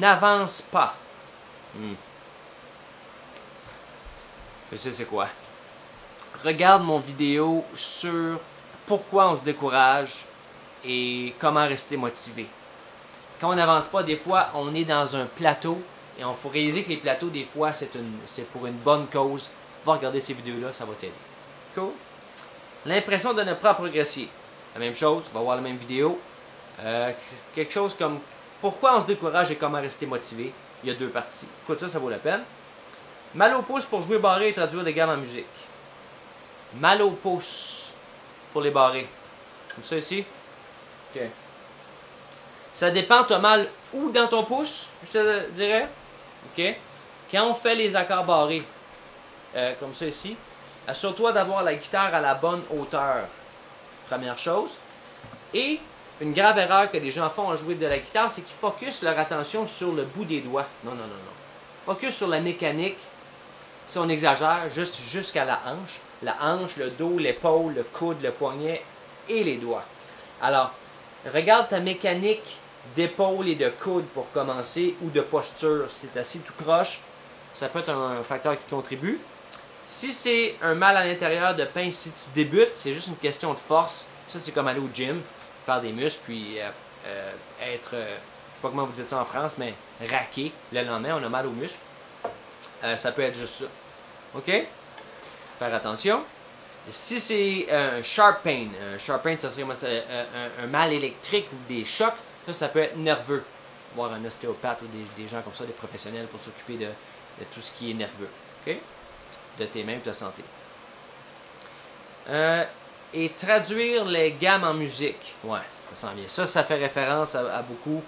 n'avance pas. Je sais c'est quoi. Regarde mon vidéo sur pourquoi on se décourage et comment rester motivé. Quand on n'avance pas, des fois, on est dans un plateau et on faut réaliser que les plateaux, des fois, c'est pour une bonne cause. Va regarder ces vidéos-là, ça va t'aider. Cool? L'impression de ne pas progresser. La même chose, on va voir la même vidéo. Quelque chose comme pourquoi on se décourage et comment rester motivé. Il y a deux parties. Écoute ça, ça vaut la peine. Mal au pouce pour jouer barré et traduire des gammes en musique. Mal au pouce pour les barrés. Comme ça ici. OK. Ça dépend, tu as mal où dans ton pouce, je te dirais. OK. Quand on fait les accords barrés, comme ça ici, assure-toi d'avoir la guitare à la bonne hauteur. Première chose. Et une grave erreur que les gens font en jouer de la guitare, c'est qu'ils focusent leur attention sur le bout des doigts. Non, non, non, non. Focus sur la mécanique. Si on exagère, juste jusqu'à la hanche. La hanche, le dos, l'épaule, le coude, le poignet et les doigts. Alors, regarde ta mécanique d'épaule et de coude pour commencer, ou de posture. Si tu es assis tout croche, ça peut être un facteur qui contribue. Si c'est un mal à l'intérieur de pince, si tu débutes, c'est juste une question de force. Ça, c'est comme aller au gym, faire des muscles, puis être, je sais pas comment vous dites ça en France, mais raqué le lendemain, on a mal aux muscles. Ça peut être juste ça. OK? Faire attention. Si c'est un sharp pain, ça serait un mal électrique ou des chocs, ça peut être nerveux. Voir un ostéopathe ou des gens comme ça, des professionnels pour s'occuper de tout ce qui est nerveux. OK? De tes mains et de ta santé. Et traduire les gammes en musique. Ouais, ça sent bien. Ça fait référence à beaucoup.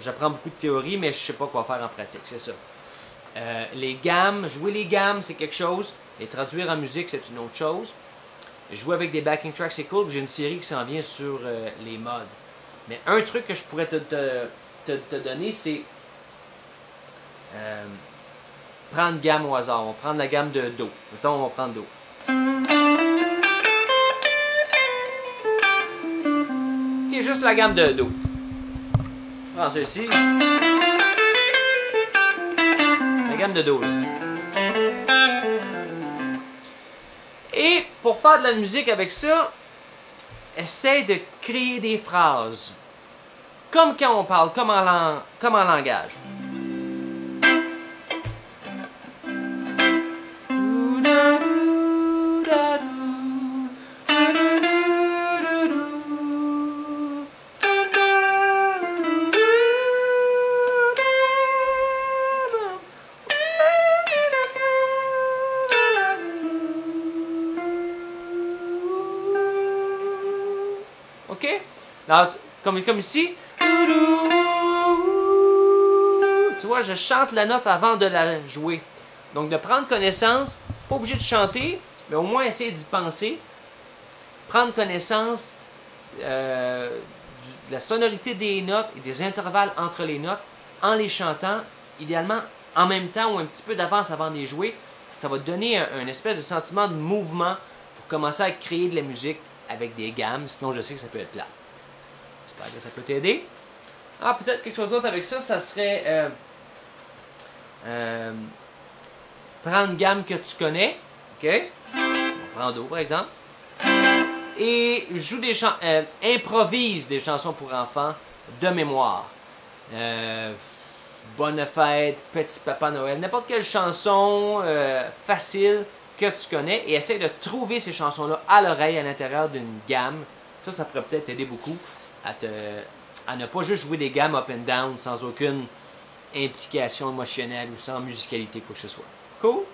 J'apprends beaucoup de théorie, mais je sais pas quoi faire en pratique, c'est ça. Les gammes, jouer les gammes, c'est quelque chose. Les traduire en musique, c'est une autre chose. Jouer avec des backing tracks, c'est cool. J'ai une série qui s'en vient sur les modes. Mais un truc que je pourrais te donner, c'est prendre gamme au hasard. On va prendre la gamme de Do. Mettons, on va prendre Do. Ok, juste la gamme de Do. Prends ceci. La gamme de Do, là. Et pour faire de la musique avec ça, essaie de créer des phrases. Comme quand on parle, comme en langage. OK? Alors, comme ici. Tu vois, je chante la note avant de la jouer. Donc, de prendre connaissance, pas obligé de chanter, mais au moins essayer d'y penser. Prendre connaissance de la sonorité des notes et des intervalles entre les notes en les chantant, idéalement en même temps ou un petit peu d'avance avant de les jouer. Ça va te donner un espèce de sentiment de mouvement pour commencer à créer de la musique avec des gammes, sinon je sais que ça peut être plate. J'espère que ça peut t'aider. Ah, peut-être quelque chose d'autre avec ça, ça serait prendre une gamme que tu connais, ok? On prend Do par exemple, et joue des improvise des chansons pour enfants de mémoire. Bonne fête, Petit Papa Noël, n'importe quelle chanson facile que tu connais et essaie de trouver ces chansons-là à l'oreille à l'intérieur d'une gamme. Ça pourrait peut-être t'aider beaucoup à ne pas juste jouer des gammes up and down sans aucune implication émotionnelle ou sans musicalité, quoi que ce soit. Cool?